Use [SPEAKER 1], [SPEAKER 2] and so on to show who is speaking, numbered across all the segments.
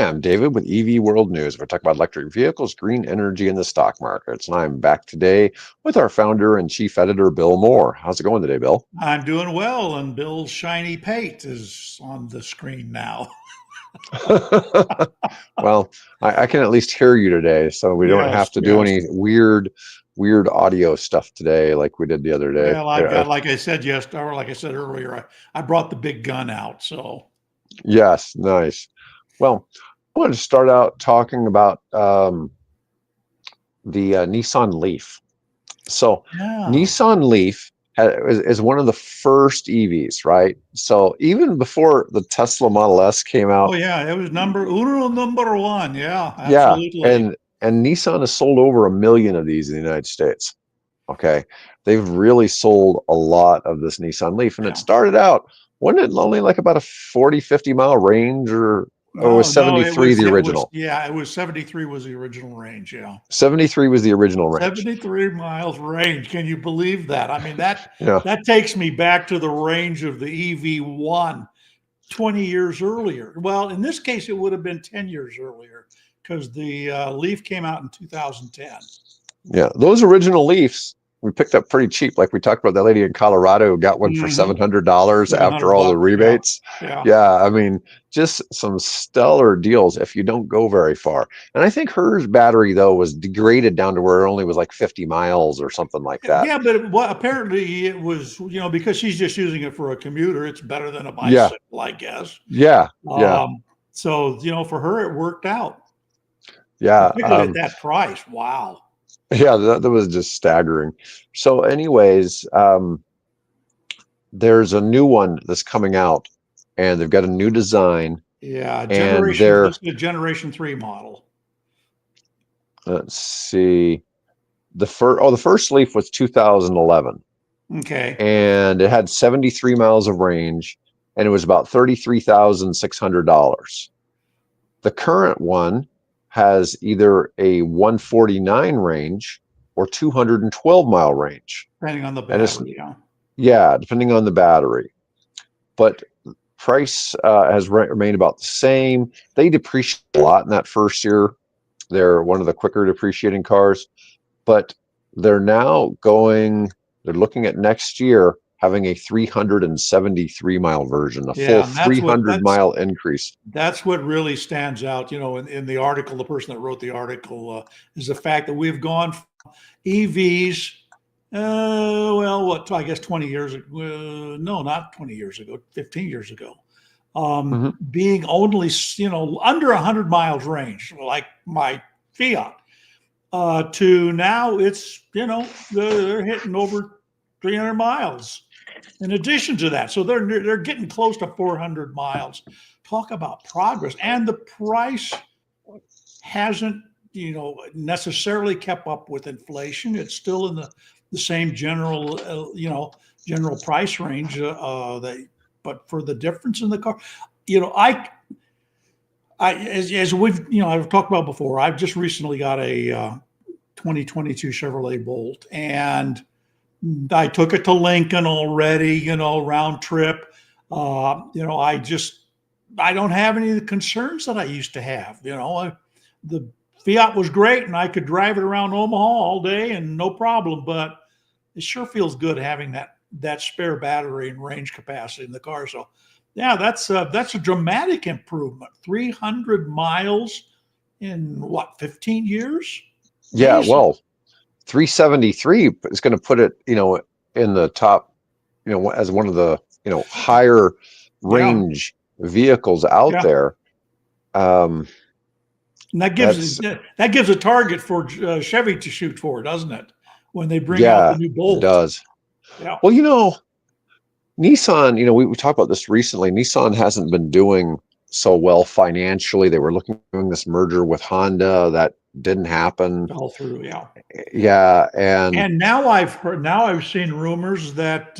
[SPEAKER 1] am David with EV World News. We're talking about electric vehicles, green energy, and the stock markets. And I'm back today with our founder and chief editor, Bill Moore. How's it going today, Bill?
[SPEAKER 2] I'm doing well, and Bill's shiny pate is on the screen now.
[SPEAKER 1] Well, I can at least hear you today, so we don't
[SPEAKER 2] Yes,
[SPEAKER 1] have to do
[SPEAKER 2] yes.
[SPEAKER 1] any weird audio stuff today like we did the other day.
[SPEAKER 2] Well, I've got, like I said yesterday, or like I said earlier, I brought the big gun out. So,
[SPEAKER 1] Yes, nice. Well, I wanted to start out talking about the Nissan Leaf. So
[SPEAKER 2] yeah.
[SPEAKER 1] Nissan Leaf is one of the first EVs, right? So even before the Tesla Model S came
[SPEAKER 2] Oh,
[SPEAKER 1] out,
[SPEAKER 2] yeah. It was number one. Yeah,
[SPEAKER 1] yeah,
[SPEAKER 2] absolutely.
[SPEAKER 1] and Nissan has sold over 1 million of these in the United States. Okay, they've really sold a lot of this Nissan Leaf, and it
[SPEAKER 2] Yeah.
[SPEAKER 1] started out, wasn't it only like about a 40, 50 mile range, or was
[SPEAKER 2] No, it
[SPEAKER 1] 73
[SPEAKER 2] was,
[SPEAKER 1] the
[SPEAKER 2] it was,
[SPEAKER 1] original?
[SPEAKER 2] yeah, it was 73 was the original range. Yeah.
[SPEAKER 1] 73 was the original range.
[SPEAKER 2] 73 miles range. Can you believe that? I mean,
[SPEAKER 1] Yeah.
[SPEAKER 2] that takes me back to the range of the EV1 20 years earlier. Well, in this case, it would have been 10 years earlier because the Leaf came out in 2010.
[SPEAKER 1] Yeah, those original Leafs we picked up pretty cheap. Like we talked about that lady in Colorado who got one for
[SPEAKER 2] Mm-hmm.
[SPEAKER 1] $700 after
[SPEAKER 2] 700
[SPEAKER 1] all the
[SPEAKER 2] bucks. Yeah.
[SPEAKER 1] rebates.
[SPEAKER 2] Yeah.
[SPEAKER 1] Yeah, I mean, just some stellar deals if you don't go very far. And I think hers battery though was degraded down to where it only was like 50 miles or something like that.
[SPEAKER 2] Yeah, but apparently it was, because she's just using it for a commuter, it's better than a
[SPEAKER 1] Yeah,
[SPEAKER 2] bicycle, I guess.
[SPEAKER 1] yeah, yeah,
[SPEAKER 2] Um, so, for her, it worked out,
[SPEAKER 1] yeah.
[SPEAKER 2] particularly at that price. Wow.
[SPEAKER 1] Yeah, that was just staggering. So, anyways, there's a new one that's coming out, and they've got a new design,
[SPEAKER 2] Yeah.
[SPEAKER 1] and
[SPEAKER 2] This
[SPEAKER 1] they're,
[SPEAKER 2] is a Generation 3 model.
[SPEAKER 1] let's see, the first Leaf was 2011,
[SPEAKER 2] Okay.
[SPEAKER 1] and it had 73 miles of range, and it was about $33,600. The current one has either a 149 range or 212-mile range,
[SPEAKER 2] Depending on the
[SPEAKER 1] and it's,
[SPEAKER 2] battery. Yeah.
[SPEAKER 1] yeah, depending on the battery. But price has remained about the same. They depreciate a lot in that first year. They're one of the quicker depreciating cars, but they're now they're looking at next year having a 373-mile version, a full
[SPEAKER 2] Yeah, and
[SPEAKER 1] 300-mile increase.
[SPEAKER 2] that's what really stands out, in the article. The person that wrote the article is the fact that we've gone from EVs. Well, what, I guess 20 years ago? No, not 20 years ago. 15 years ago,
[SPEAKER 1] Mhm.
[SPEAKER 2] being only under 100 miles range, like my Fiat, to now it's they're hitting over 300 miles in addition to that. So they're getting close to 400 miles. Talk about progress. And the price hasn't, necessarily kept up with inflation. It's still in the same general price range. But for the difference in the car, as we've, I've talked about before, I've just recently got a 2022 Chevrolet Bolt, and I took it to Lincoln already, round trip. I don't have any of the concerns that I used to have. The Fiat was great and I could drive it around Omaha all day and no problem, but it sure feels good having that spare battery and range capacity in the car. So yeah, that's a dramatic improvement. 300 miles in what, 15 years?
[SPEAKER 1] Yeah,
[SPEAKER 2] Amazing.
[SPEAKER 1] well, 373 is going to put it, in the top, as one of the, higher
[SPEAKER 2] Yeah.
[SPEAKER 1] range vehicles out
[SPEAKER 2] Yeah.
[SPEAKER 1] there. Um,
[SPEAKER 2] And
[SPEAKER 1] that's
[SPEAKER 2] that gives a target for Chevy to shoot for, doesn't it? When they bring out the
[SPEAKER 1] Yeah,
[SPEAKER 2] new
[SPEAKER 1] it
[SPEAKER 2] Bolt.
[SPEAKER 1] does.
[SPEAKER 2] Yeah.
[SPEAKER 1] Well, Nissan, we talked about this recently. Nissan hasn't been doing so well financially. They were looking at doing this merger with Honda that didn't happen.
[SPEAKER 2] All through. Yeah.
[SPEAKER 1] Yeah, and
[SPEAKER 2] And now I've seen rumors that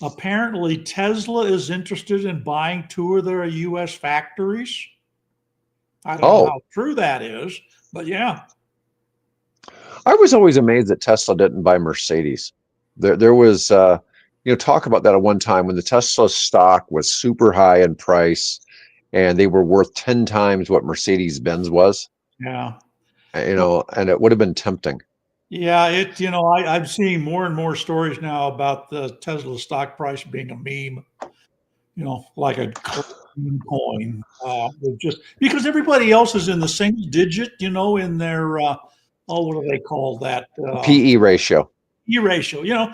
[SPEAKER 2] apparently Tesla is interested in buying two of their US factories. I don't know
[SPEAKER 1] oh,
[SPEAKER 2] how true that is, but yeah.
[SPEAKER 1] I was always amazed that Tesla didn't buy Mercedes. There was talk about that at one time when the Tesla stock was super high in price, and they were worth 10 times what Mercedes-Benz was,
[SPEAKER 2] Yeah.
[SPEAKER 1] and it would have been tempting.
[SPEAKER 2] Yeah, I'm seeing more and more stories now about the Tesla stock price being a meme, like a coin. Just because everybody else is in the single digit, in their, what do they call that?
[SPEAKER 1] PE ratio.
[SPEAKER 2] E ratio.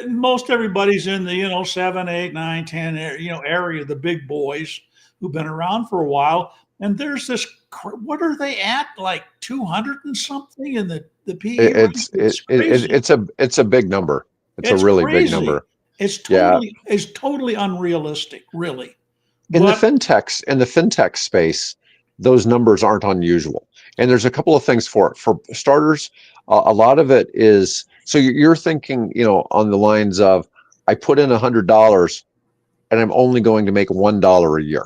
[SPEAKER 2] Most everybody's in the, 7, 8, 9, 10, area, the big boys who've been around for a while. And there's this, what are they at? Like 200 and something in the PE ratio? It's crazy.
[SPEAKER 1] It's a big number. It's a
[SPEAKER 2] It's
[SPEAKER 1] really big
[SPEAKER 2] crazy.
[SPEAKER 1] number.
[SPEAKER 2] It's
[SPEAKER 1] Yeah.
[SPEAKER 2] totally unrealistic, really.
[SPEAKER 1] In the
[SPEAKER 2] But
[SPEAKER 1] fintech space, those numbers aren't unusual. And there's a couple of things for it. For starters, a lot of it is, so you're thinking, on the lines of, I put in $100 and I'm only going to make $1 a year.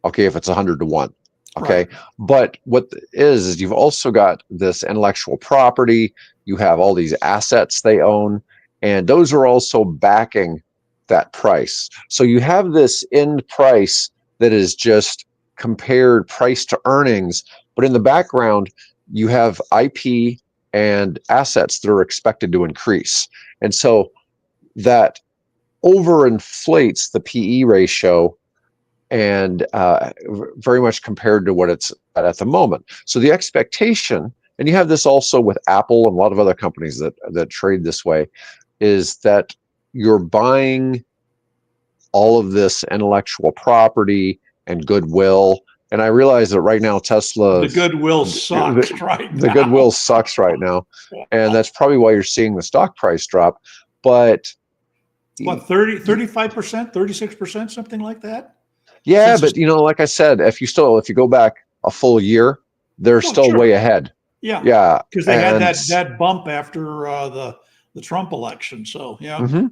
[SPEAKER 1] Okay, if it's 100 to 1. Okay.
[SPEAKER 2] right.
[SPEAKER 1] But what is you've also got this intellectual property, you have all these assets they own, and those are also backing that price. So you have this end price that is just compared price to earnings, but in the background, you have IP and assets that are expected to increase. And so that overinflates the PE ratio, and very much compared to what it's at the moment. So the expectation, and you have this also with Apple and a lot of other companies that trade this way, is that you're buying all of this intellectual property and goodwill. And I realize that right now
[SPEAKER 2] The goodwill sucks right
[SPEAKER 1] the
[SPEAKER 2] now.
[SPEAKER 1] goodwill sucks right now, and that's probably why you're seeing the stock price drop. But
[SPEAKER 2] What, 35%, 36%, something like that?
[SPEAKER 1] yeah,
[SPEAKER 2] Since
[SPEAKER 1] but like I said, if you go back a full year, they're still
[SPEAKER 2] sure.
[SPEAKER 1] way ahead.
[SPEAKER 2] Yeah.
[SPEAKER 1] Yeah,
[SPEAKER 2] Because they had that bump after the Trump election. So yeah.
[SPEAKER 1] Mm-hmm.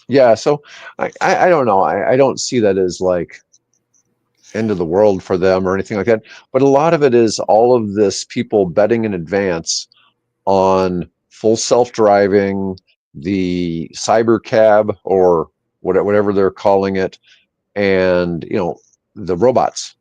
[SPEAKER 1] Yeah. So I don't know. I don't see that as like end of the world for them or anything like that. But a lot of it is all of this people betting in advance on full self-driving, the cyber cab, or whatever they're calling it, and the robots.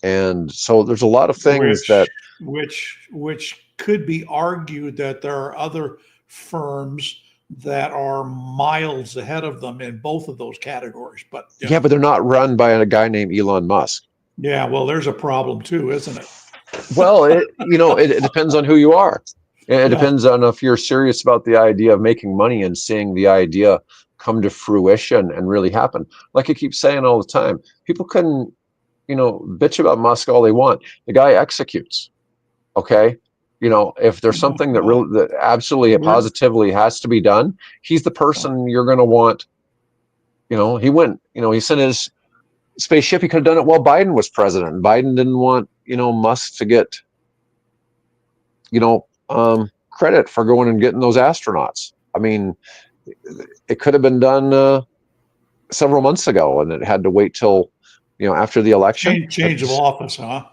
[SPEAKER 1] And so there's a lot of things that
[SPEAKER 2] Which could be argued that there are other firms that are miles ahead of them in both of those categories. But
[SPEAKER 1] yeah, but they're not run by a guy named Elon Musk.
[SPEAKER 2] yeah, well, there's a problem too, isn't it?
[SPEAKER 1] Well, it depends on who you are. It
[SPEAKER 2] Yeah.
[SPEAKER 1] depends on if you're serious about the idea of making money and seeing the idea come to fruition and really happen. Like I keep saying all the time, people can, bitch about Musk all they want. The guy executes. Okay. If there's something that absolutely positively has to be done, he's the person you're going to want. He went, he sent his spaceship. He could have done it while Biden was president. Biden didn't want, Musk to get, credit for going and getting those astronauts. I mean, it could have been done several months ago, and it had to wait till, after the election.
[SPEAKER 2] Change of office, huh?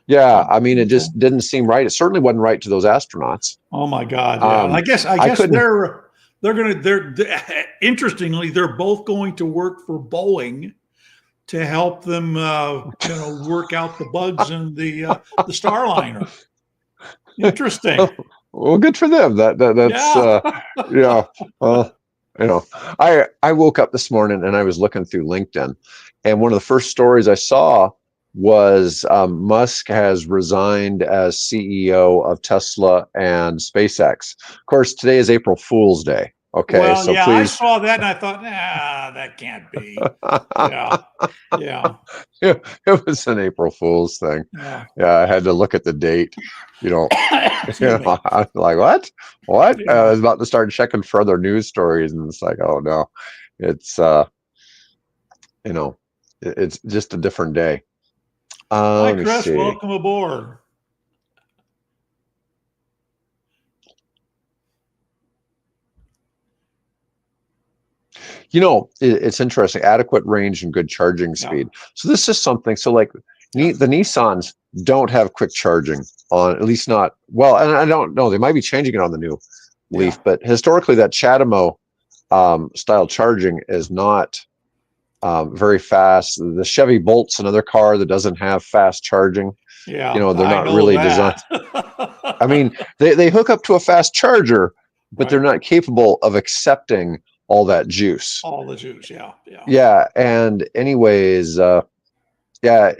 [SPEAKER 1] Yeah, I mean, it just didn't seem right. It certainly wasn't right to those astronauts.
[SPEAKER 2] Oh my God! Yeah, I guess they're interestingly, they're both going to work for Boeing to help them, work out the bugs in the Starliner. Interesting.
[SPEAKER 1] Well, good for them. That's yeah. Well, I woke up this morning and I was looking through LinkedIn, and one of the first stories I saw was Musk has resigned as CEO of Tesla and SpaceX. Of course, today is April Fool's Day. Okay,
[SPEAKER 2] well,
[SPEAKER 1] so
[SPEAKER 2] yeah,
[SPEAKER 1] please.
[SPEAKER 2] I saw that and I thought, that can't be. Yeah.
[SPEAKER 1] It was an April Fool's thing.
[SPEAKER 2] Yeah.
[SPEAKER 1] I had to look at the date. I was like, what?
[SPEAKER 2] Yeah.
[SPEAKER 1] I was about to start checking for other news stories, and it's like, oh no, it's it's just a different day.
[SPEAKER 2] Hi,
[SPEAKER 1] Let me
[SPEAKER 2] Chris.
[SPEAKER 1] see.
[SPEAKER 2] Welcome aboard.
[SPEAKER 1] It's interesting. Adequate range and good charging speed. So this is something. So like the Nissans don't have quick charging on, at least not well. And I don't know. They might be changing it on the new Leaf, but historically that CHAdeMO style charging is not very fast. The Chevy Bolt's another car that doesn't have fast charging.
[SPEAKER 2] Yeah,
[SPEAKER 1] They're
[SPEAKER 2] I
[SPEAKER 1] not
[SPEAKER 2] know
[SPEAKER 1] really designed.
[SPEAKER 2] that.
[SPEAKER 1] I mean, they hook up to a fast charger, but they're
[SPEAKER 2] Right.
[SPEAKER 1] not capable of accepting all that juice.
[SPEAKER 2] All the juice. Yeah. Yeah.
[SPEAKER 1] Yeah, and anyways, yeah,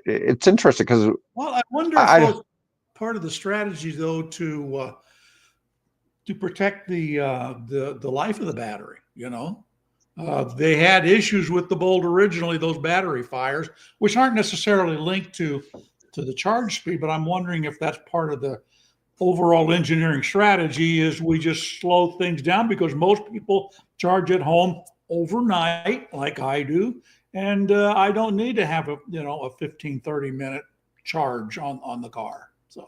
[SPEAKER 1] it's interesting because
[SPEAKER 2] Well, I wonder if
[SPEAKER 1] I
[SPEAKER 2] those part of the strategy, though, to protect the life of the battery. They had issues with the Bolt originally, those battery fires, which aren't necessarily linked to the charge speed. But I'm wondering if that's part of the overall engineering strategy is we just slow things down because most people charge at home overnight like I do. And I don't need to have a 15-30 minute charge on the car. So,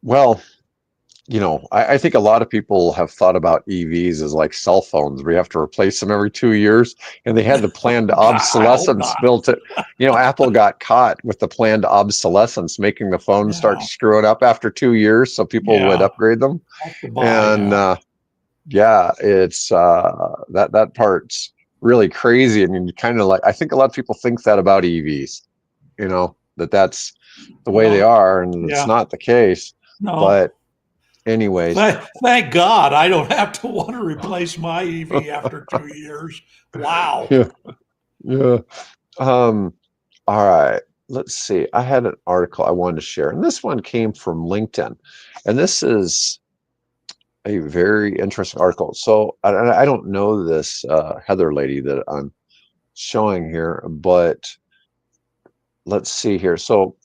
[SPEAKER 1] well, I think a lot of people have thought about EVs as like cell phones, where you have to replace them every 2 years, and they had the planned
[SPEAKER 2] God, I hope
[SPEAKER 1] obsolescence
[SPEAKER 2] not.
[SPEAKER 1] built it. Apple got caught with the planned obsolescence, making the phone start
[SPEAKER 2] Yeah.
[SPEAKER 1] screwing up after 2 years, so people would
[SPEAKER 2] Yeah.
[SPEAKER 1] upgrade them.
[SPEAKER 2] Have to buy.
[SPEAKER 1] And
[SPEAKER 2] Yeah.
[SPEAKER 1] yeah, it's that part's really crazy. I mean, kind of like I think a lot of people think that about EVs, that's the way they
[SPEAKER 2] Well,
[SPEAKER 1] are, and it's
[SPEAKER 2] yeah.
[SPEAKER 1] not the case.
[SPEAKER 2] No.
[SPEAKER 1] But anyways,
[SPEAKER 2] Thank God I don't have to want to replace my EV after 2 years. Wow.
[SPEAKER 1] yeah, yeah. Um, all right. Let's see. I had an article I wanted to share, and this one came from LinkedIn, and this is a very interesting article. So I don't know this Heather lady that I'm showing here, but let's see here. So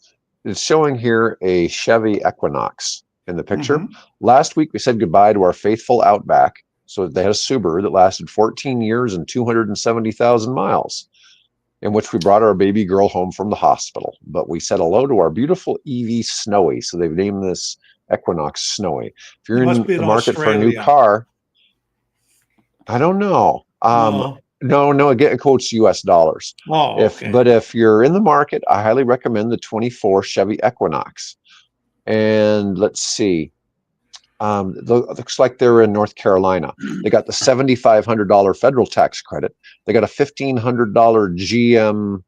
[SPEAKER 1] it's showing here a Chevy Equinox in the picture.
[SPEAKER 2] Hmm.
[SPEAKER 1] Last week we said goodbye to our faithful Outback. So they had a Subaru that lasted 14 years and 270,000 miles, in which we brought our baby girl home from the hospital. But we said hello to our beautiful EV Snowy. So they've named this Equinox Snowy. If you're
[SPEAKER 2] It must
[SPEAKER 1] in
[SPEAKER 2] be in
[SPEAKER 1] the market for a new
[SPEAKER 2] Australia.
[SPEAKER 1] car, I don't know.
[SPEAKER 2] No.
[SPEAKER 1] No, again, it quotes US dollars.
[SPEAKER 2] Oh, okay.
[SPEAKER 1] If you're in the market, I highly recommend the 24 Chevy Equinox. And let's see. Looks like they're in North Carolina. They got the $7,500 federal tax credit. They got a $1,500 GM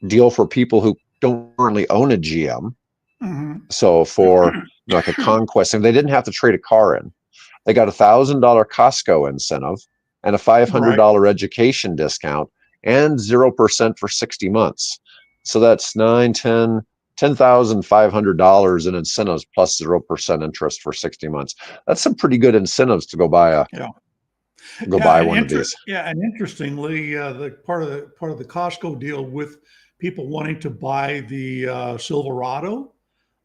[SPEAKER 1] deal for people who don't currently own a GM.
[SPEAKER 2] Hmm.
[SPEAKER 1] So for like a conquest, and they didn't have to trade a car in. They got $1,000 Costco incentive and a
[SPEAKER 2] Right.
[SPEAKER 1] $500 education discount and 0% for 60 months. So that's $10,500 in incentives plus 0% interest for 60 months. That's some pretty good incentives to
[SPEAKER 2] Yeah.
[SPEAKER 1] go buy one of these.
[SPEAKER 2] And interestingly, the part of the Costco deal with people wanting to buy the Silverado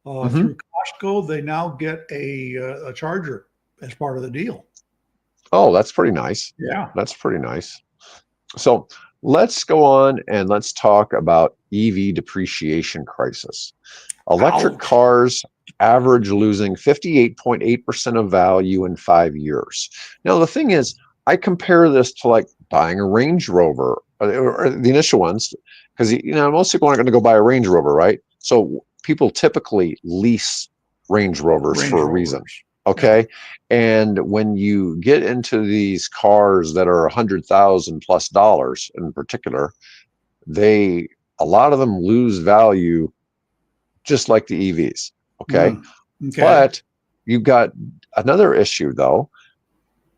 [SPEAKER 1] Hmm.
[SPEAKER 2] through Costco, they now get a charger as part of the deal.
[SPEAKER 1] Oh, that's pretty nice.
[SPEAKER 2] Yeah.
[SPEAKER 1] That's pretty nice. So let's go on and let's talk about EV depreciation crisis. Electric
[SPEAKER 2] Ouch.
[SPEAKER 1] cars average losing 58.8% of value in 5 years. Now, the thing is, I compare this to like buying a Range Rover, or the initial ones, because most people aren't going to go buy a Range Rover, right? So people typically lease Range Rovers
[SPEAKER 2] Range
[SPEAKER 1] for a reason.
[SPEAKER 2] Rovers. Yeah.
[SPEAKER 1] Okay. And when you get into these cars that are $100,000+ in particular, they a lot of them lose value just like the EVs. Okay.
[SPEAKER 2] Mm. Okay.
[SPEAKER 1] But you've got another issue though.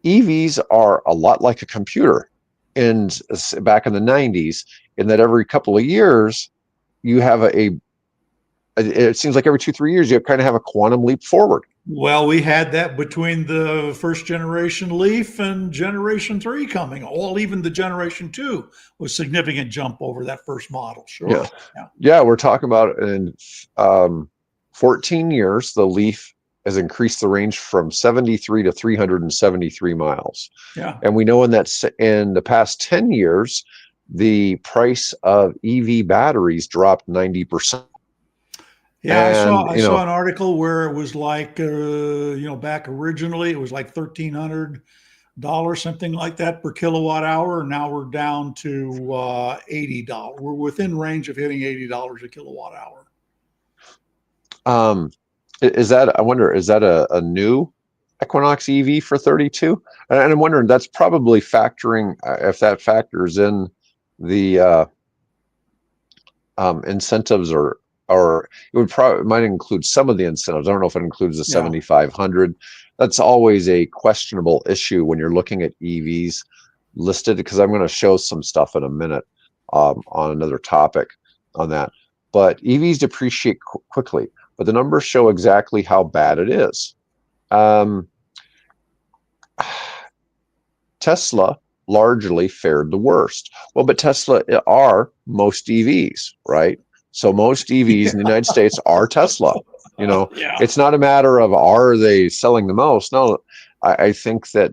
[SPEAKER 1] EVs are a lot like a computer back in the 90s, in that every couple of years you have it seems like every 2-3 years you kind of have a quantum leap forward.
[SPEAKER 2] Well, we had that between the first generation Leaf and generation three coming. All even the generation two was significant jump over that first model.
[SPEAKER 1] Yeah.
[SPEAKER 2] Sure. Yeah.
[SPEAKER 1] Yeah, we're talking about in um, 14 years, the Leaf has increased the range from 73 to 373 miles.
[SPEAKER 2] Yeah.
[SPEAKER 1] And we know in the past 10 years, the price of EV batteries dropped 90%.
[SPEAKER 2] Yeah, I saw
[SPEAKER 1] And,
[SPEAKER 2] I saw an article where it was like back originally it was like $1,300, something like that per kilowatt hour. And now we're down to $80. We're within range of hitting $80 a kilowatt hour.
[SPEAKER 1] I wonder, is that a new Equinox EV for 32, and I'm wondering that's probably factoring if that factors in the incentives, or it would probably might include some of the incentives. I don't know if it includes the
[SPEAKER 2] Yeah.
[SPEAKER 1] 7,500. That's always a questionable issue when you're looking at EVs listed, because I'm going to show some stuff in a minute on another topic on that. But EVs depreciate quickly, but the numbers show exactly how bad it is. Um, Tesla largely fared the worst. Well, but Tesla are most EVs, right? So most EVs in the United States are Tesla. You know,
[SPEAKER 2] Yeah.
[SPEAKER 1] it's not a matter of are they selling the most. No, I think that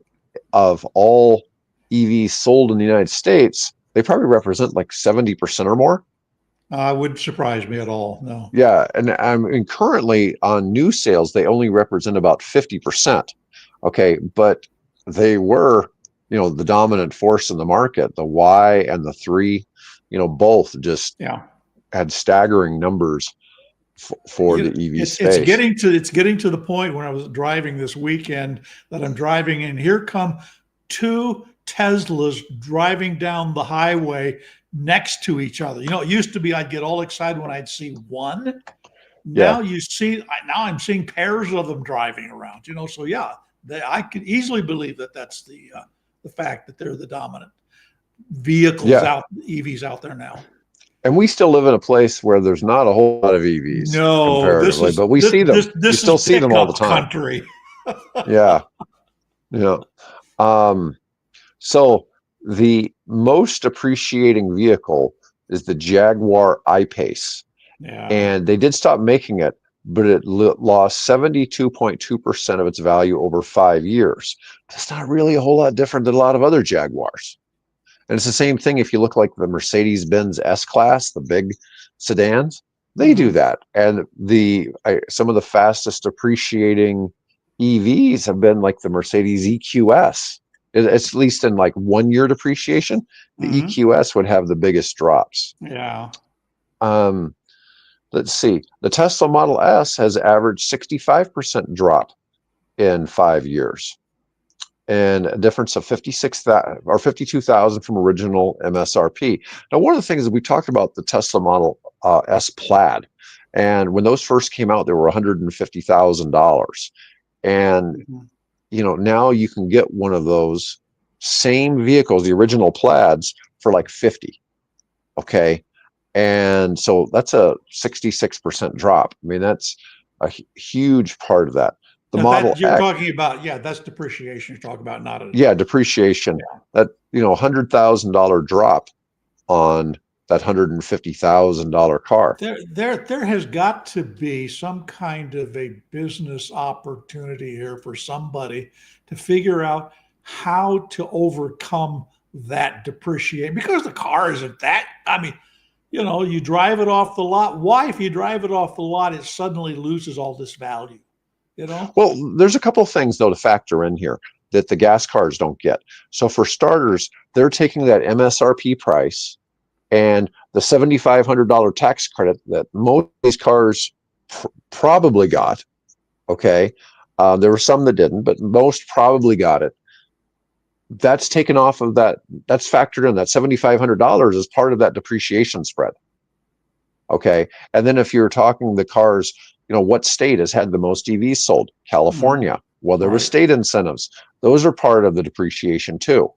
[SPEAKER 1] of all EVs sold in the United States, they probably represent like 70% or more.
[SPEAKER 2] Wouldn't surprise me at all. No.
[SPEAKER 1] Yeah, and I mean currently on new sales, they only represent about 50%. Okay, but they were, the dominant force in the market. The Y and the 3, both just
[SPEAKER 2] Yeah.
[SPEAKER 1] had staggering numbers for the EV space.
[SPEAKER 2] It's getting to the point when I was driving this weekend that I'm driving, and here come two Teslas driving down the highway next to each other. It used to be I'd get all excited when I'd see one.
[SPEAKER 1] Yeah,
[SPEAKER 2] Now I'm seeing pairs of them driving around. So yeah, I can easily believe that that's the fact that they're the dominant vehicles
[SPEAKER 1] yeah.
[SPEAKER 2] out EVs out there now.
[SPEAKER 1] And we still live in a place where there's not a whole lot of EVs
[SPEAKER 2] No,
[SPEAKER 1] comparatively, but we see them. You
[SPEAKER 2] this is
[SPEAKER 1] still see them all the
[SPEAKER 2] pickup
[SPEAKER 1] time.
[SPEAKER 2] country.
[SPEAKER 1] Yeah, yeah. Um, So the most appreciating vehicle is the Jaguar I-Pace,
[SPEAKER 2] Yeah.
[SPEAKER 1] and they did stop making it, but it lost 72.2% of its value over 5 years. That's not really a whole lot different than a lot of other Jaguars. And it's the same thing if you look like the Mercedes-Benz S-Class, the big sedans, they do
[SPEAKER 2] Hmm.
[SPEAKER 1] that. And some of the fastest appreciating EVs have been like the Mercedes EQS. It's at least in like 1 year depreciation, the
[SPEAKER 2] Hmm.
[SPEAKER 1] EQS would have the biggest drops.
[SPEAKER 2] Yeah.
[SPEAKER 1] Um, let's see, the Tesla Model S has averaged 65% drop in 5 years, and a difference of 56,000 or 52,000 from original MSRP. Now, one of the things that we talked about the Tesla Model S Plaid, and when those first came out, they were $150,000, and
[SPEAKER 2] Mhm.
[SPEAKER 1] now you can get one of those same vehicles, the original Plaids, for like 50. Okay, and so that's a 66% drop. I mean, that's a huge part of that. The
[SPEAKER 2] Now
[SPEAKER 1] Model
[SPEAKER 2] that you're
[SPEAKER 1] X,
[SPEAKER 2] talking about, yeah, that's depreciation you're talking about, not a
[SPEAKER 1] yeah, depreciation.
[SPEAKER 2] yeah.
[SPEAKER 1] That $100,000 drop on that $150,000 car.
[SPEAKER 2] There has got to be some kind of a business opportunity here for somebody to figure out how to overcome that depreciation because the car isn't that. I mean, you drive it off the lot. Why, if you drive it off the lot, it suddenly loses all this value? You know?
[SPEAKER 1] Well, there's a couple of things though to factor in here that the gas cars don't get. So for starters, they're taking that MSRP price and the $7,500 tax credit that most of these cars probably got. Okay, there were some that didn't, but most probably got it. That's taken off of that. That's factored in. That $7,500 is part of that depreciation spread. Okay, and then if you're talking the cars, what state has had the most EVs sold?
[SPEAKER 2] Mhm.
[SPEAKER 1] California. Well, there were
[SPEAKER 2] Right.
[SPEAKER 1] state incentives. Those are part of the depreciation too.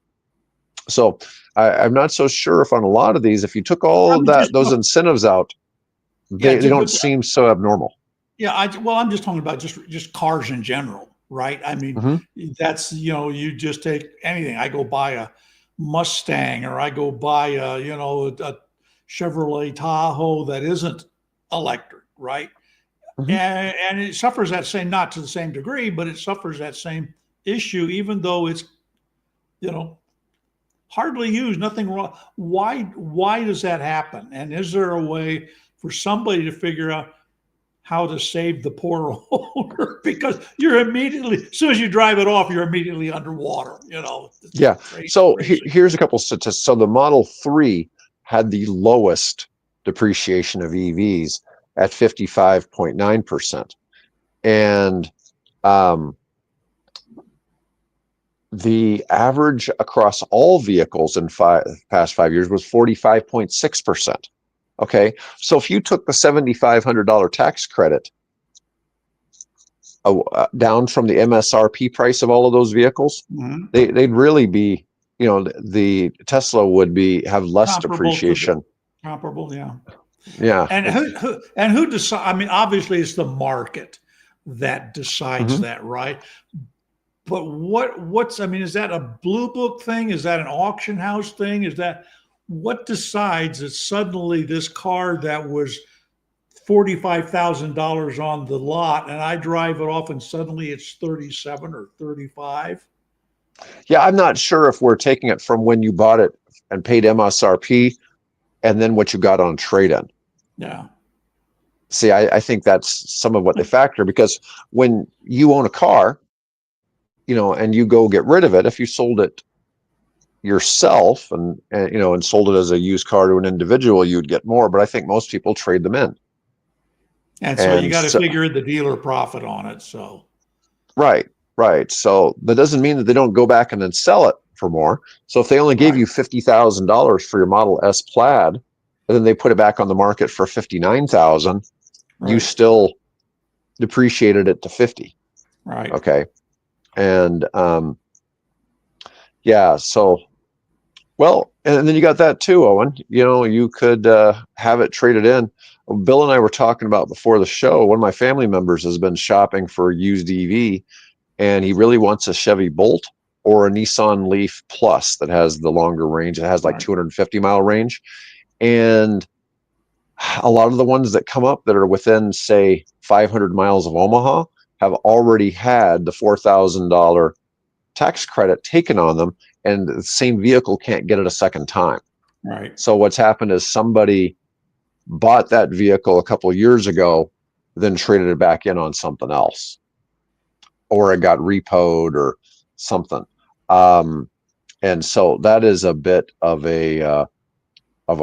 [SPEAKER 1] So I'm not so sure if on a lot of these, if you took all of
[SPEAKER 2] I'm just
[SPEAKER 1] those incentives out,
[SPEAKER 2] yeah,
[SPEAKER 1] they don't seem so abnormal.
[SPEAKER 2] yeah. I'm just talking about just cars in general, right? I mean,
[SPEAKER 1] Hmm.
[SPEAKER 2] that's you just take anything. I go buy a Mustang, or I go buy a Chevrolet Tahoe that isn't electric, right?
[SPEAKER 1] Hmm.
[SPEAKER 2] And it suffers that same, not to the same degree, but it suffers that same issue, even though it's you know hardly used, nothing wrong. Why does that happen? And is there a way for somebody to figure out how to save the poor owner? Because you're immediately, as soon as you drive it off, you're immediately underwater. It's
[SPEAKER 1] Yeah.
[SPEAKER 2] crazy,
[SPEAKER 1] So
[SPEAKER 2] crazy.
[SPEAKER 1] here's a couple statistics. So the Model 3 had the lowest depreciation of EVs at 55.9%. And um, The average across all vehicles in past 5 years was 45.6%. Okay, so if you took the $7,500 tax credit down from the MSRP price of all of those vehicles,
[SPEAKER 2] Mhm.
[SPEAKER 1] they'd really be, the Tesla would have less
[SPEAKER 2] Comparable to the
[SPEAKER 1] depreciation.
[SPEAKER 2] comparable, yeah.
[SPEAKER 1] Yeah.
[SPEAKER 2] And who decide? I mean, obviously, it's the market that decides
[SPEAKER 1] Mhm.
[SPEAKER 2] that, right? But what's I mean, is that a blue book thing? Is that an auction house thing? Is that what decides that suddenly this car that was $45,000 on the lot and I drive it off and suddenly it's 37 or 35?
[SPEAKER 1] Yeah, I'm not sure if we're taking it from when you bought it and paid MSRP and then what you got on trade-in.
[SPEAKER 2] Yeah.
[SPEAKER 1] See, I think that's some of what they factor, because when you own a car, and you go get rid of it, if you sold it yourself and sold it as a used car to an individual, you'd get more. But I think most people trade them in.
[SPEAKER 2] And so you
[SPEAKER 1] And
[SPEAKER 2] got to
[SPEAKER 1] so,
[SPEAKER 2] figure the dealer profit on it. So,
[SPEAKER 1] right, right. So that doesn't mean that they don't go back and then sell it for more. So if they only gave
[SPEAKER 2] right,
[SPEAKER 1] you $50,000 for your Model S Plaid, and then they put it back on the market for 59,000, you
[SPEAKER 2] right,
[SPEAKER 1] still depreciated it to 50.
[SPEAKER 2] right.
[SPEAKER 1] Okay. And yeah, so well, and then you got that too, Owen. You could have it traded in. Bill and I were talking about before the show. One of my family members has been shopping for a used EV, and he really wants a Chevy Bolt or a Nissan Leaf Plus that has the longer range. It has like
[SPEAKER 2] Right.
[SPEAKER 1] 250-mile range. And a lot of the ones that come up that are within, say, 500 miles of Omaha have already had the $4,000 tax credit taken on them, and the same vehicle can't get it a second time.
[SPEAKER 2] Right.
[SPEAKER 1] So what's happened is somebody bought that vehicle a couple of years ago, then traded it back in on something else, or it got repoed or something. Um, and so that is a bit of a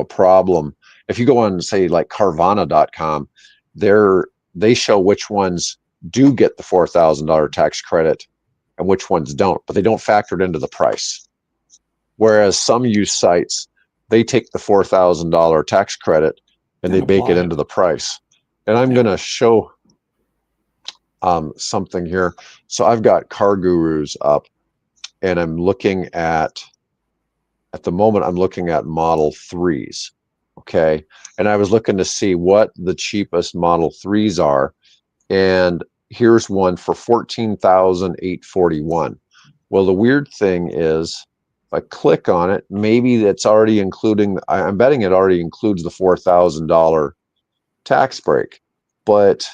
[SPEAKER 1] problem. If you go on, say, like Carvana.com, they show which ones do get the $4,000 tax credit and which ones don't, but they don't factor it into the price. Whereas some used sites, they take the $4,000 tax credit and they
[SPEAKER 2] And
[SPEAKER 1] bake it
[SPEAKER 2] apply it.
[SPEAKER 1] into the price. And I'm
[SPEAKER 2] Yeah.
[SPEAKER 1] going to show something here. So I've got Car Gurus up, and at the moment, I'm looking at Model 3s. Okay. And I was looking to see what the cheapest Model 3s are. And here's one for 14,841. Well, the weird thing is, if I click on it, maybe that's already including, I'm betting it already includes the $4,000 tax break, but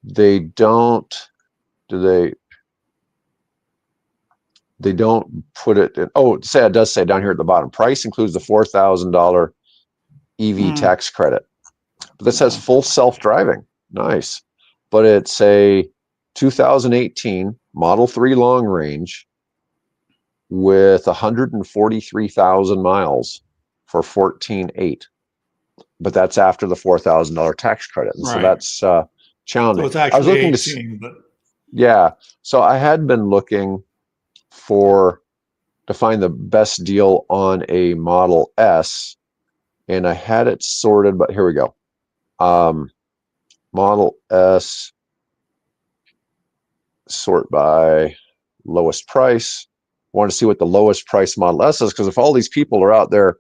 [SPEAKER 1] they don't, do they don't put it in. Oh, it does say down here at the bottom, price includes the $4,000 EV
[SPEAKER 2] Mm,
[SPEAKER 1] tax credit. But this says
[SPEAKER 2] yeah.
[SPEAKER 1] full self-driving. Nice. But it's a 2018 Model 3 long range with 143,000 miles for 14.8. But that's after the $4,000 tax credit. And so
[SPEAKER 2] Right.
[SPEAKER 1] that's
[SPEAKER 2] So
[SPEAKER 1] challenging.
[SPEAKER 2] it's
[SPEAKER 1] I was
[SPEAKER 2] actually
[SPEAKER 1] looking to,
[SPEAKER 2] 18, but
[SPEAKER 1] yeah. So I had been looking for to find the best deal on a Model S, and I had it sorted, but here we go. Model S, sort by lowest price. Want to see what the lowest price Model S is, because if all these people are out there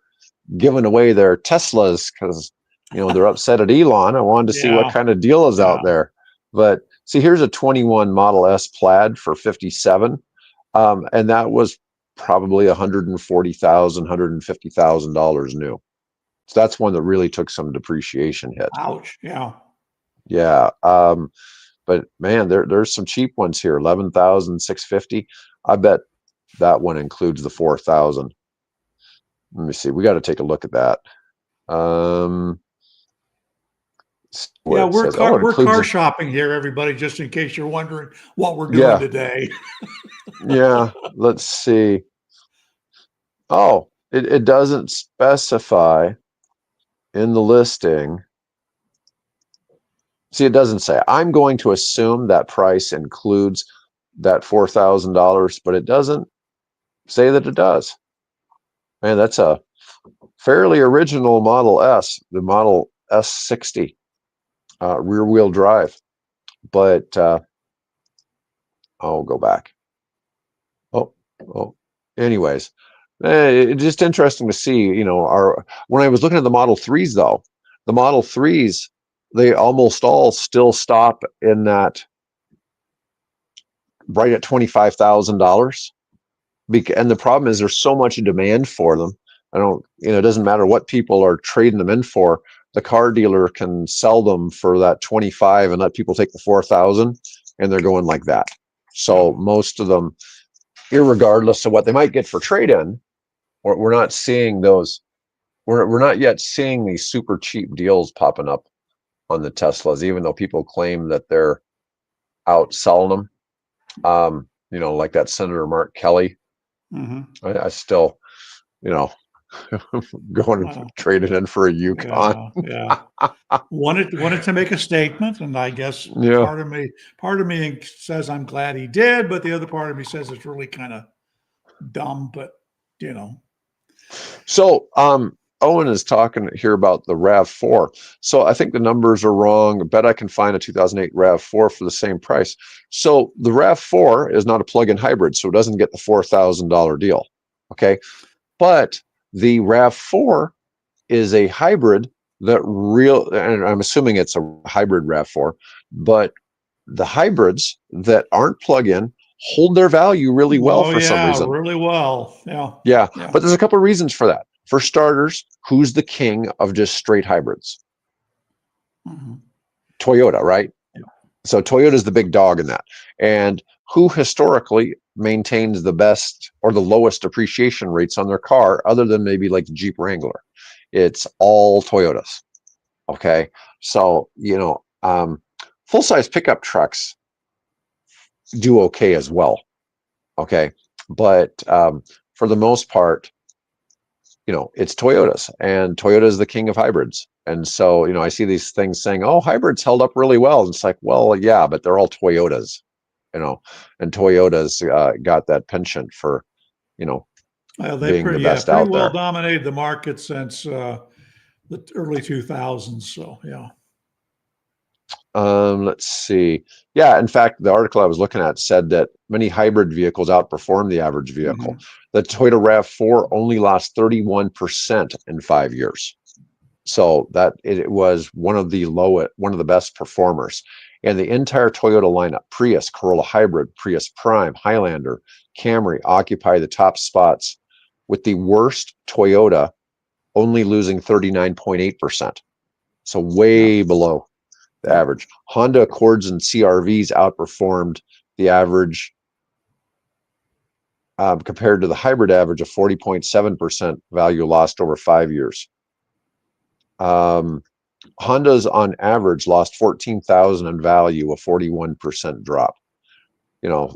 [SPEAKER 1] giving away their Teslas because they're upset at Elon, I wanted to see what
[SPEAKER 2] yeah,
[SPEAKER 1] kind of deal is out
[SPEAKER 2] yeah.
[SPEAKER 1] there. But see, here's a 21 Model S Plaid for 57, and that was probably $140,000, $150,000 new. So that's one that really took some depreciation hit.
[SPEAKER 2] Ouch. Yeah.
[SPEAKER 1] Yeah. But man, there's some cheap ones here. 11,650. I bet that one includes the 4,000. Let me see. We got to take a look at that. Um, what
[SPEAKER 2] Yeah,
[SPEAKER 1] it says. Oh, it
[SPEAKER 2] we're
[SPEAKER 1] includes
[SPEAKER 2] car
[SPEAKER 1] a,
[SPEAKER 2] shopping here, everybody, just in case you're wondering what we're doing
[SPEAKER 1] yeah,
[SPEAKER 2] today.
[SPEAKER 1] yeah. Let's see. Oh, it doesn't specify in the listing. See, it doesn't say. I'm going to assume that price includes that $4,000, but it doesn't say that it does. Man, that's a fairly original Model S, the Model S60, rear wheel drive. But I'll go back. Oh, oh. Anyways, it's just interesting to see. When I was looking at the Model 3s, though, the Model 3s, they almost all still stop in that right at $25,000. And the problem is there's so much demand for them. It doesn't matter what people are trading them in for. The car dealer can sell them for that 25 and let people take the 4,000, and they're going like that. So most of them, irregardless of what they might get for trade-in, we're not seeing those. We're not yet seeing these super cheap deals popping up on the Teslas, even though people claim that they're out selling them. Like that Senator Mark Kelly.
[SPEAKER 2] Mm-hmm.
[SPEAKER 1] I still, going and trading in for a Yukon.
[SPEAKER 2] Yeah. wanted to make a statement, and I guess
[SPEAKER 1] Yeah.
[SPEAKER 2] part of me says I'm glad he did, but the other part of me says it's really kind of dumb. But
[SPEAKER 1] So Owen is talking here about the RAV4. So I think the numbers are wrong. I bet I can find a 2008 RAV4 for the same price. So the RAV4 is not a plug-in hybrid, so it doesn't get the $4,000 deal. Okay, but the RAV4 is a hybrid and I'm assuming it's a hybrid RAV4, but the hybrids that aren't plug-in hold their value really well for some reason.
[SPEAKER 2] Really well.
[SPEAKER 1] Yeah. But there's a couple of reasons for that. For starters, who's the king of just straight hybrids?
[SPEAKER 2] Mm-hmm.
[SPEAKER 1] Toyota, right?
[SPEAKER 2] Yeah.
[SPEAKER 1] So Toyota's the big dog in that. And who historically maintains the best or the lowest depreciation rates on their car, other than maybe like the Jeep Wrangler? It's all Toyotas. Okay. So, full-size pickup trucks do okay as well. Okay. But for the most part, it's Toyotas, and Toyota is the king of hybrids. And so, I see these things saying, oh, hybrids held up really well. And it's like, well, yeah, but they're all Toyotas, and Toyota's got that penchant for, being the best
[SPEAKER 2] pretty
[SPEAKER 1] out
[SPEAKER 2] well
[SPEAKER 1] there.
[SPEAKER 2] dominated the market since the early 2000s. So, yeah.
[SPEAKER 1] Let's see. Yeah, in fact, the article I was looking at said that many hybrid vehicles outperform the average vehicle.
[SPEAKER 2] Mm-hmm.
[SPEAKER 1] The Toyota RAV4 only lost 31% in 5 years. So that it was one of the best performers. And the entire Toyota lineup, Prius, Corolla Hybrid, Prius Prime, Highlander, Camry, occupy the top spots, with the worst Toyota only losing 39.8%. So way below the average. Honda Accords and CRVs outperformed the average compared to the hybrid average of 40.7% value lost over 5 years. Honda's on average lost 14,000 in value, a 41% drop.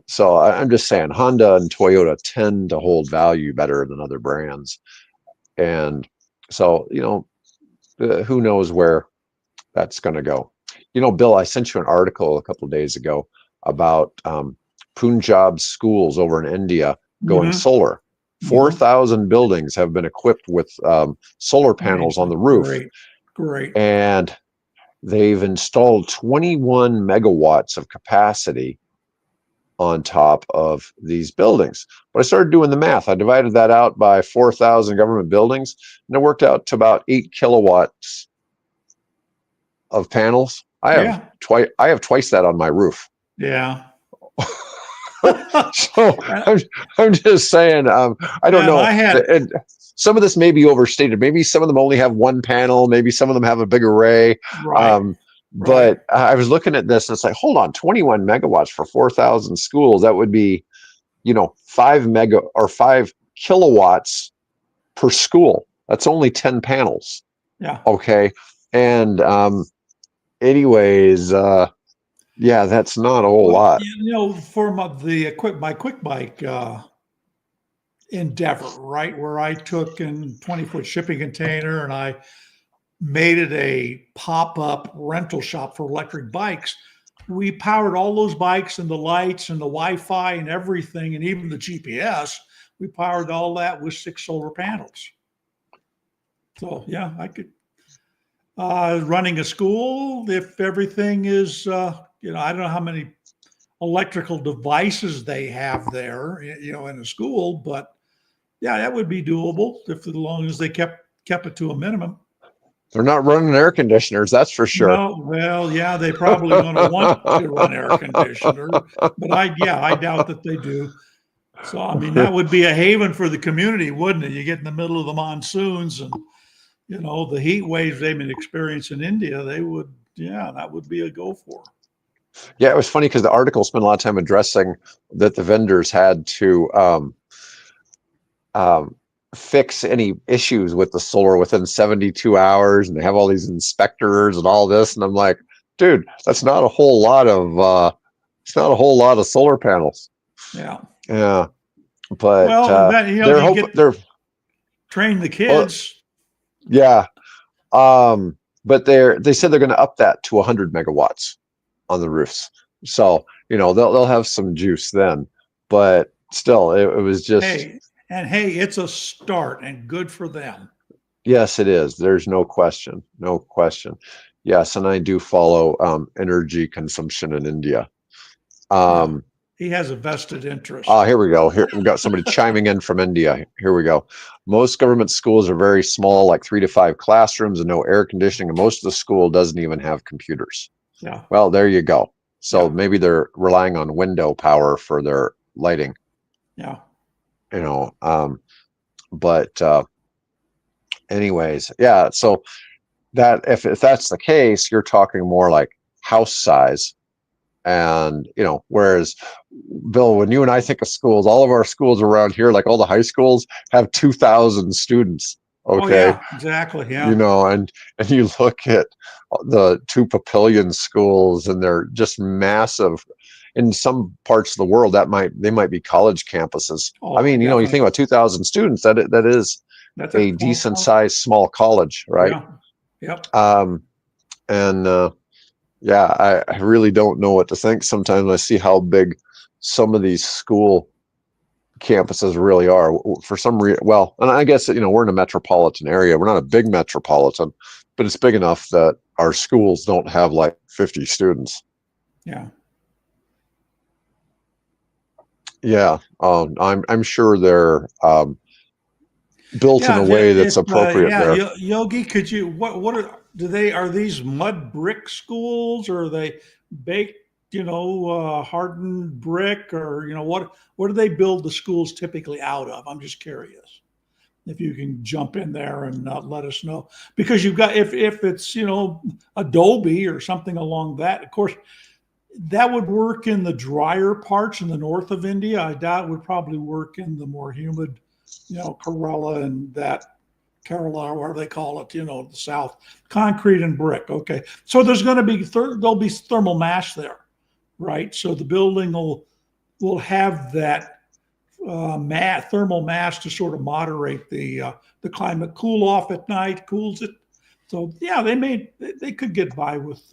[SPEAKER 1] So I'm just saying Honda and Toyota tend to hold value better than other brands. And so, who knows where that's going to go. Bill, I sent you an article a couple of days ago about Punjab schools over in India going solar. 4,000 buildings have been equipped with solar panels on the roof.
[SPEAKER 2] Great.
[SPEAKER 1] And they've installed 21 megawatts of capacity on top of these buildings. But I started doing the math. I divided that out by 4,000 government buildings, and it worked out to about 8 kilowatts of panels. I have twice that on my roof.
[SPEAKER 2] Yeah.
[SPEAKER 1] So I'm just saying, I don't know. And some of this may be overstated. Maybe some of them only have one panel. Maybe some of them have a big array.
[SPEAKER 2] Right.
[SPEAKER 1] But I was looking at this and it's like, hold on, 21 megawatts for 4,000 schools. That would be, 5 kilowatts per school. That's only 10 panels.
[SPEAKER 2] Yeah.
[SPEAKER 1] Okay. And anyways, yeah, that's not a whole lot.
[SPEAKER 2] For my quick bike endeavor, right, where I took a 20-foot shipping container and I made it a pop-up rental shop for electric bikes. we powered all those bikes and the lights and the Wi-Fi and everything, and even the GPS. We powered all that with 6 solar panels. So yeah, I could running a school if everything is I don't know how many electrical devices they have there, in a school, but yeah, that would be doable if as long as they kept it to a minimum.
[SPEAKER 1] They're not running air conditioners, that's for sure.
[SPEAKER 2] No, well, yeah, they probably going to want to run air conditioner, but I doubt that they do. So, I mean, that would be a haven for the community, wouldn't it? You get in the middle of the monsoons and, the heat waves they've been experiencing in India, that would be a go for.
[SPEAKER 1] Yeah, it was funny because the article spent a lot of time addressing that the vendors had to um, fix any issues with the solar within 72 hours, and they have all these inspectors and all this. And I'm like, dude, that's not a whole lot of it's not a whole lot of solar panels.
[SPEAKER 2] Yeah.
[SPEAKER 1] Yeah, but
[SPEAKER 2] Well, that,
[SPEAKER 1] they're
[SPEAKER 2] you
[SPEAKER 1] hoping
[SPEAKER 2] get
[SPEAKER 1] they're
[SPEAKER 2] train the
[SPEAKER 1] well,
[SPEAKER 2] kids.
[SPEAKER 1] yeah. But they said they're going to up that to 100 megawatts on the roofs. So they'll have some juice then, but still, it was just.
[SPEAKER 2] Hey, it's a start and good for them.
[SPEAKER 1] Yes, it is. There's no question, no question. Yes, and I do follow energy consumption in India.
[SPEAKER 2] Yeah. He has a vested interest.
[SPEAKER 1] Here we go. Here we got somebody chiming in from India. Here we go. Most government schools are very small, like 3 to 5 classrooms and no air conditioning, and most of the school doesn't even have computers.
[SPEAKER 2] Yeah.
[SPEAKER 1] Well, there you go. So maybe they're relying on window power for their lighting.
[SPEAKER 2] Yeah.
[SPEAKER 1] But anyways, yeah. So that if that's the case, you're talking more like house size. And whereas, Bill, when you and I think of schools, all of our schools around here, like all the high schools, have 2,000 students. Okay.
[SPEAKER 2] Oh, yeah, exactly. Yeah.
[SPEAKER 1] And you look at the 2 Papillion schools, and they're just massive. In some parts of the world, they might be college campuses.
[SPEAKER 2] Oh,
[SPEAKER 1] I mean, you think about 2,000 students, that is
[SPEAKER 2] that's
[SPEAKER 1] a decent sized small college, right?
[SPEAKER 2] Yeah. Yep.
[SPEAKER 1] And yeah, I really don't know what to think sometimes when I see how big some of these school campuses really are. For some reason, well, and I guess we're in a metropolitan area. We're not a big metropolitan, but it's big enough that our schools don't have like 50 students.
[SPEAKER 2] Yeah.
[SPEAKER 1] Yeah, I'm sure they're built in a way that's appropriate there.
[SPEAKER 2] Yogi, could you are these mud brick schools, or are they baked, hardened brick, or what do they build the schools typically out of? I'm just curious if you can jump in there and let us know, because you've got if it's adobe or something along that, of course. That would work in the drier parts in the north of India. I doubt it would probably work in the more humid, Kerala and that Kerala, whatever they call it, the south. Concrete and brick. Okay, so there's going to be there'll be thermal mass there, right? So the building will have that thermal mass to sort of moderate the climate, cool off at night, cools it. So yeah, they could get by with.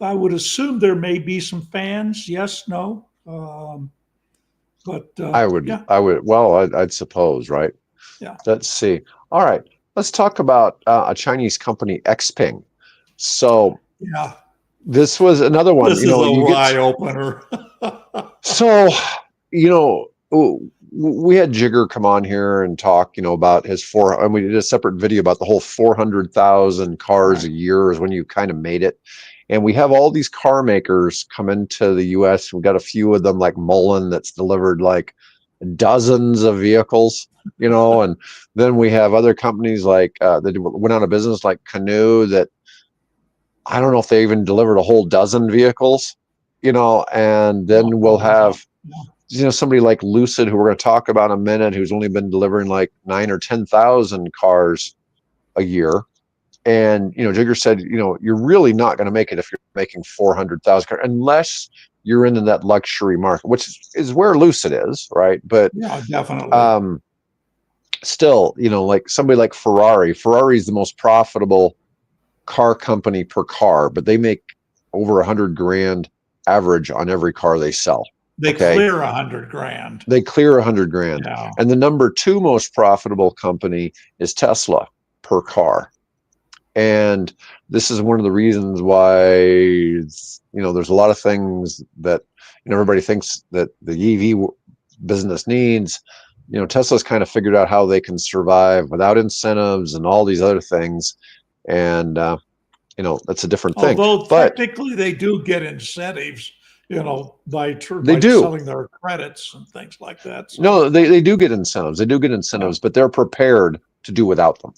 [SPEAKER 2] I would assume there may be some fans. Yes, no. But
[SPEAKER 1] I would. Well, I'd suppose, right?
[SPEAKER 2] Yeah.
[SPEAKER 1] Let's see. All right. Let's talk about a Chinese company, Xpeng. So
[SPEAKER 2] yeah,
[SPEAKER 1] this was another one.
[SPEAKER 2] This is a eye opener.
[SPEAKER 1] So, we had Jigger come on here and talk, about his and we did a separate video about the whole 400,000 cars a year is when you kind of made it. And we have all these car makers come into the U.S. We've got a few of them like Mullen that's delivered like dozens of vehicles, and then we have other companies like that went out of business, like Canoe, that I don't know if they even delivered a whole dozen vehicles, and then we'll have, somebody like Lucid, who we're going to talk about in a minute, who's only been delivering like 9 or 10,000 cars a year. And, Jigger said, you're really not going to make it if you're making 400,000 cars, unless you're in that luxury market, which is where Lucid is, right? But
[SPEAKER 2] yeah, definitely.
[SPEAKER 1] Still, like somebody like Ferrari is the most profitable car company per car, but they make over 100 grand average on every car they sell.
[SPEAKER 2] They
[SPEAKER 1] Okay.
[SPEAKER 2] clear 100 grand.
[SPEAKER 1] They clear 100 grand.
[SPEAKER 2] Yeah.
[SPEAKER 1] And the number 2 most profitable company is Tesla per car. And this is one of the reasons why, there's a lot of things that, everybody thinks that the EV business needs. Tesla's kind of figured out how they can survive without incentives and all these other things. And, that's a different thing.
[SPEAKER 2] Although
[SPEAKER 1] But
[SPEAKER 2] technically they do get incentives, by
[SPEAKER 1] they do.
[SPEAKER 2] selling their credits and things like that. So.
[SPEAKER 1] No, they do get incentives. They do get incentives, but they're prepared to do without them.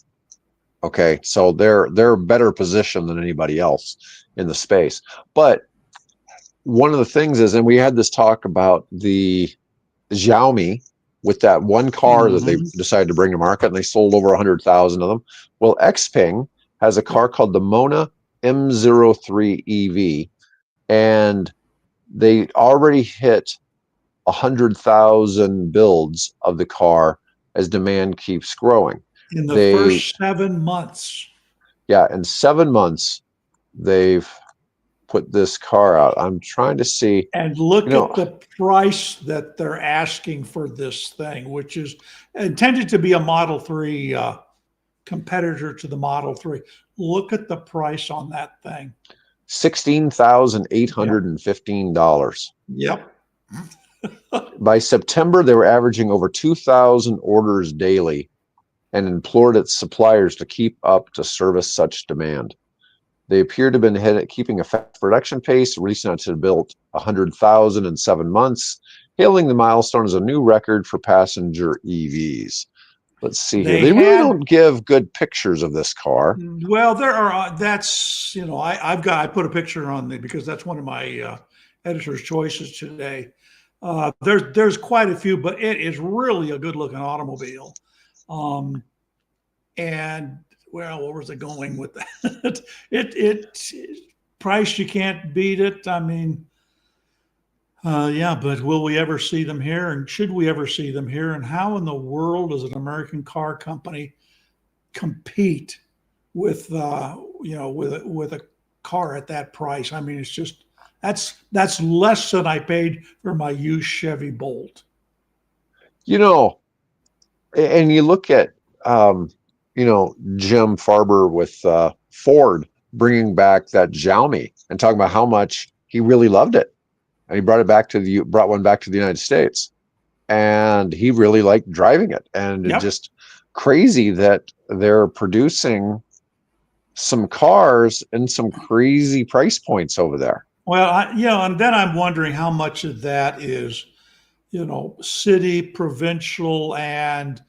[SPEAKER 1] Okay, so they're better positioned than anybody else in the space. But one of the things is, and we had this talk about the Xiaomi with that one car that they decided to bring to market, and they sold over 100,000 of them. Well, Xpeng has a car called the Mona M03 EV, and they already hit 100,000 builds of the car as demand keeps growing.
[SPEAKER 2] In the first 7 months.
[SPEAKER 1] Yeah, in 7 months, they've put this car out. I'm trying to see.
[SPEAKER 2] And look at the price that they're asking for this thing, which is intended to be a Model 3 competitor to the Model 3. Look at the price on that thing.
[SPEAKER 1] $16,815.
[SPEAKER 2] Yep.
[SPEAKER 1] By September, they were averaging over 2,000 orders daily and implored its suppliers to keep up to service such demand. They appear to have been keeping a fast production pace, releasing to build 100,000 in 7 months, hailing the milestone as a new record for passenger EVs. Let's see here. They really don't give good pictures of this car.
[SPEAKER 2] Well, there are. That's I put a picture on the because that's one of my editor's choices today. There's quite a few, but it is really a good looking automobile. And well, where was it going with that? it price, you can't beat it. I mean, yeah, but will we ever see them here? And should we ever see them here? And how in the world does an American car company compete with with a car at that price? I mean, it's just that's less than I paid for my used Chevy Bolt.
[SPEAKER 1] And you look at Jim Farber with Ford bringing back that Xiaomi and talking about how much he really loved it, and he brought one back to the United States, and he really liked driving it. And it's just crazy that they're producing some cars in some crazy price points over there.
[SPEAKER 2] Well, and then I'm wondering how much of that is, city, provincial, and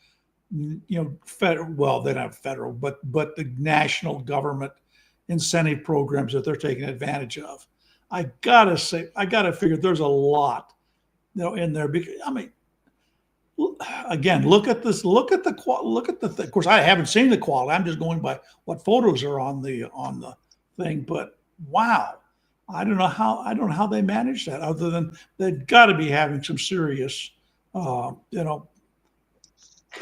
[SPEAKER 2] federal. Well, they're not federal, but the national government incentive programs that they're taking advantage of. I gotta figure there's a lot, in there. Because I mean, again, look at this. Look at the. Of course, I haven't seen the quality. I'm just going by what photos are on the thing. But wow, I don't know how they manage that. Other than they've got to be having some serious, I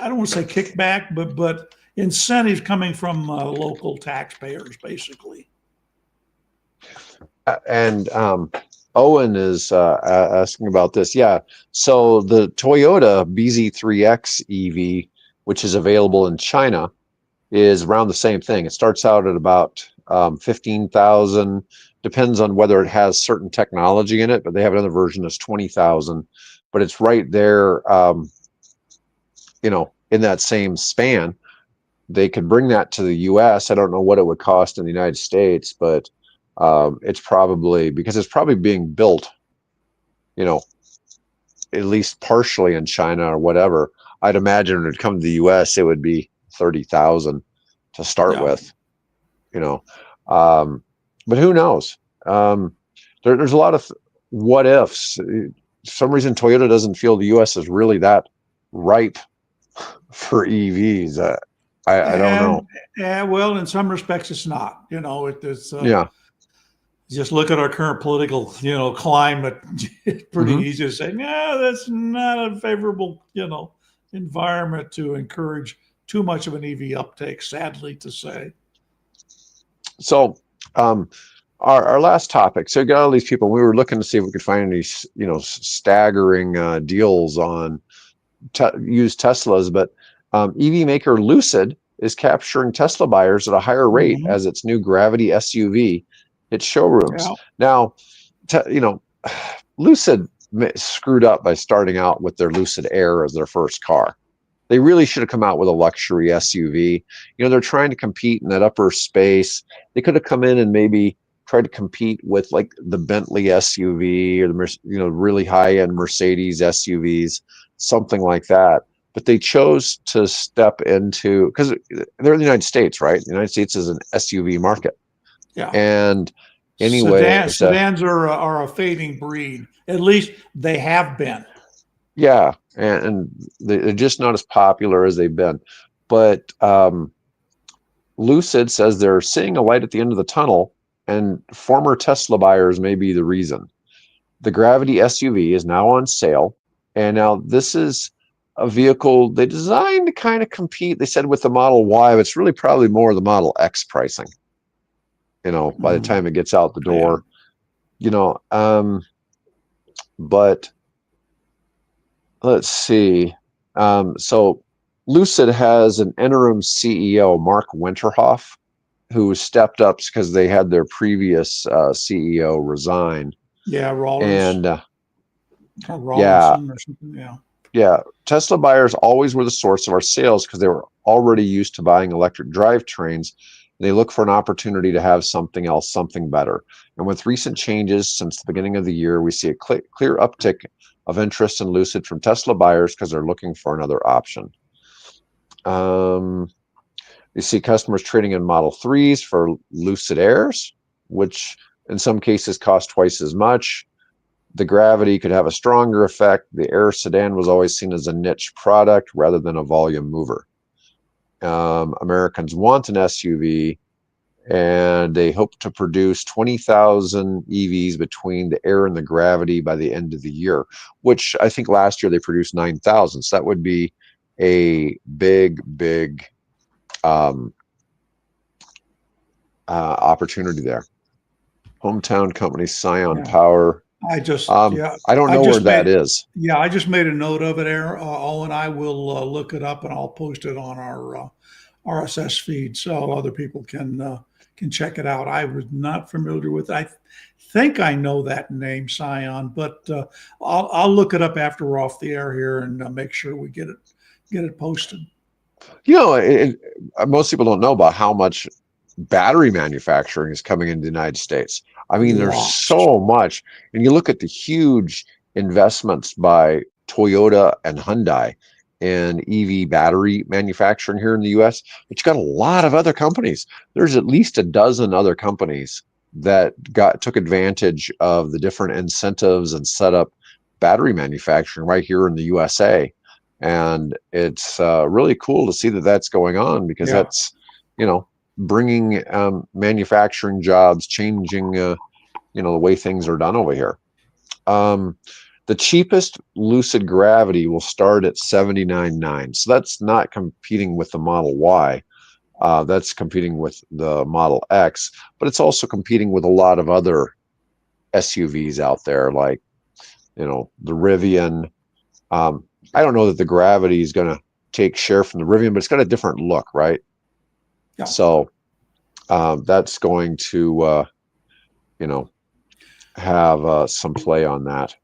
[SPEAKER 2] don't want to say kickback, but incentives coming from local taxpayers, basically.
[SPEAKER 1] And Owen is asking about this. Yeah, so the Toyota BZ3X EV, which is available in China, is around the same thing. It starts out at about 15,000. Depends on whether it has certain technology in it, but they have another version that's 20,000. But it's right there, in that same span. They could bring that to the U.S. I don't know what it would cost in the United States, but it's probably being built, at least partially in China or whatever. I'd imagine when it would come to the U.S., it would be 30,000 to start with, but who knows? There's a lot of what ifs. For some reason, Toyota doesn't feel the U.S. is really that ripe for EVs. I don't know.
[SPEAKER 2] Yeah, well, in some respects, it's not. It's just look at our current political, climate. It's pretty easy to say, no, that's not a favorable, environment to encourage too much of an EV uptake. Sadly to say.
[SPEAKER 1] So, our last topic. So, we got all these people. We were looking to see if we could find any, staggering deals on used Teslas, but EV maker Lucid is capturing Tesla buyers at a higher rate
[SPEAKER 2] Mhm.
[SPEAKER 1] as its new Gravity SUV hits showrooms.
[SPEAKER 2] Yeah.
[SPEAKER 1] Now, Lucid screwed up by starting out with their Lucid Air as their first car. They really should have come out with a luxury SUV. They're trying to compete in that upper space. They could have come in and maybe tried to compete with like the Bentley SUV or the really high end Mercedes SUVs, something like that. But they chose to step into, because they're in the United States, right? The United States is an SUV market,
[SPEAKER 2] Yeah.
[SPEAKER 1] and anyway, so
[SPEAKER 2] Sedans are a fading breed. At least they have been.
[SPEAKER 1] yeah, and they're just not as popular as they've been. But Lucid says they're seeing a light at the end of the tunnel, and former Tesla buyers may be the reason. The Gravity SUV is now on sale, and now this is a vehicle they designed to kind of compete. They said with the Model Y, but it's really probably more the Model X pricing. By the time it gets out the
[SPEAKER 2] Yeah.
[SPEAKER 1] door, you know. But let's see. So Lucid has an interim CEO, Mark Winterhoff, who stepped up because they had their previous CEO resign.
[SPEAKER 2] Yeah. Rollers
[SPEAKER 1] And
[SPEAKER 2] or
[SPEAKER 1] yeah,
[SPEAKER 2] Rawlinson or something. Yeah.
[SPEAKER 1] yeah, Tesla buyers always were the source of our sales because they were already used to buying electric drivetrains. They look for an opportunity to have something else, something better. And with recent changes since the beginning of the year, we see a clear uptick of interest in Lucid from Tesla buyers because they're looking for another option. You see customers trading in Model 3s for Lucid Airs, which in some cases cost twice as much. The Gravity could have a stronger effect. The Air sedan was always seen as a niche product rather than a volume mover. Americans want an SUV, and they hope to produce 20,000 EVs between the Air and the Gravity by the end of the year, which I think last year they produced 9,000. So that would be a big, big opportunity there. Hometown company Scion
[SPEAKER 2] Yeah.
[SPEAKER 1] Power.
[SPEAKER 2] Yeah.
[SPEAKER 1] I don't
[SPEAKER 2] I
[SPEAKER 1] know where
[SPEAKER 2] just
[SPEAKER 1] that
[SPEAKER 2] made
[SPEAKER 1] is.
[SPEAKER 2] Yeah, I just made a note of it, Aaron. Owen, I will look it up and I'll post it on our RSS feed so other people can check it out. I was not familiar with. I think I know that name, Scion, but I'll look it up after we're off the air here and make sure we get it posted.
[SPEAKER 1] Most people don't know about how much battery manufacturing is coming into the United States. I mean, there's
[SPEAKER 2] Lots.
[SPEAKER 1] so much, and you look at the huge investments by Toyota and Hyundai in EV battery manufacturing here in the US, but you got a lot of other companies. There's at least a dozen other companies that took advantage of the different incentives and set up battery manufacturing right here in the USA. And it's really cool to see that that's going on because
[SPEAKER 2] Yeah.
[SPEAKER 1] that's, bringing manufacturing jobs, changing, the way things are done over here. The cheapest Lucid Gravity will start at $79,900. So that's not competing with the Model Y. That's competing with the Model X, but it's also competing with a lot of other SUVs out there, like, the Rivian. I don't know that the Gravity is going to take share from the Rivian, but it's got a different look, right?
[SPEAKER 2] Yeah.
[SPEAKER 1] So that's going to, have some play on that.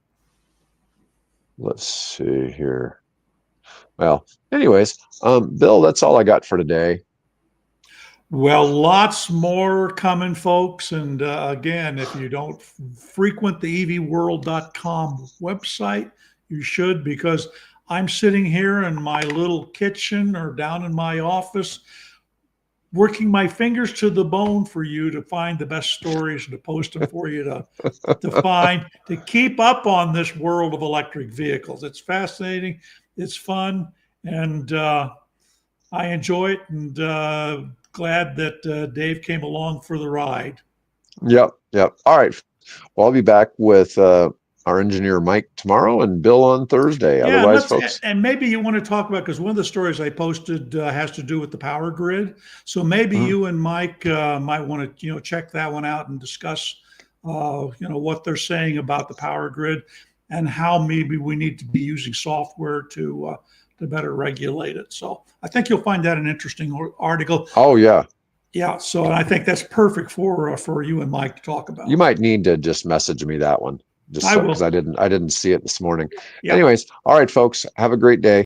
[SPEAKER 1] Let's see here. Well, anyways, Bill, that's all I got for today.
[SPEAKER 2] Well, lots more coming, folks. And again, if you don't frequent the evworld.com website, you should, because I'm sitting here in my little kitchen or down in my office, working my fingers to the bone for you to find the best stories and to post them for you to keep up on this world of electric vehicles. It's fascinating, it's fun, and I enjoy it, and glad that Dave came along for the ride.
[SPEAKER 1] Yep. All right. Well, I'll be back with our engineer Mike tomorrow and Bill on Thursday.
[SPEAKER 2] Yeah, and
[SPEAKER 1] Otherwise, folks,
[SPEAKER 2] and maybe you want to talk about, because one of the stories I posted has to do with the power grid. So maybe
[SPEAKER 1] Mhm.
[SPEAKER 2] you and Mike might want to check that one out and discuss what they're saying about the power grid and how maybe we need to be using software to better regulate it. So I think you'll find that an interesting article.
[SPEAKER 1] oh yeah,
[SPEAKER 2] Yeah, so I think that's perfect for you and Mike to talk
[SPEAKER 1] you
[SPEAKER 2] about.
[SPEAKER 1] might need to just message me that one, just
[SPEAKER 2] I
[SPEAKER 1] so because
[SPEAKER 2] will.
[SPEAKER 1] I didn't see it this morning.
[SPEAKER 2] Yeah.
[SPEAKER 1] Anyways, all right, folks, have a great day.